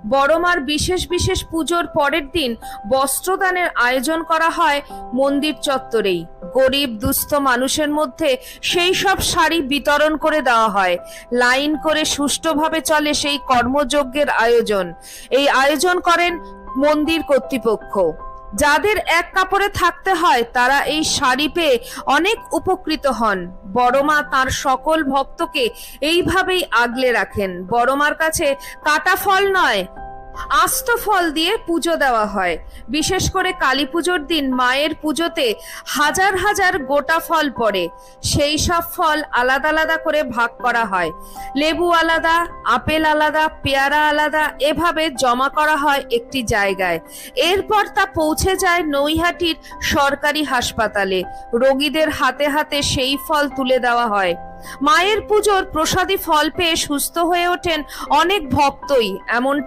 বড়মার বিশেষ বিশেষ পুজোর পরের দিন বস্ত্রদানের আয়োজন করা হয় মন্দির চত্বরেই। গরিব দুস্থ মানুষের মধ্যে সেই সব শাড়ি বিতরণ করে দেওয়া হয়। লাইন করে সুষ্ঠুভাবে চলে সেই কর্মযজ্ঞের আয়োজন। এই আয়োজন করেন মন্দির কর্তৃপক্ষ। যাদের এক কাপড়ে থাকতে হয় তারা এই শাড়ি পেয়ে অনেক উপকৃত হন। বড়মা তার সকল ভক্তকে এইভাবেই আগলে রাখেন। বড়মার কাছে কাটা ফল নয়, আস্ত ফল দিয়ে পুজো দেওয়া হয়। বিশেষ করে কালী পুজোর দিন মায়ের পুজোতে হাজার হাজার গোটা ফল পড়ে। সেই সব ফল আলাদা আলাদা করে ভাগ করা হয়। লেবু আলাদা, আপেল আলাদা, পেয়ারা আলাদা, এভাবে জমা করা হয় একটি জায়গায়। এরপর তা পৌঁছে যায় নৈহাটির সরকারি হাসপাতালে। রোগীদের হাতে হাতে সেই ফল তুলে দেওয়া হয়। মায়ের পুজোর প্রসাদী ফল পেয়ে সুস্থ হয়ে ওঠেন অনেক ভক্তই, এমনটা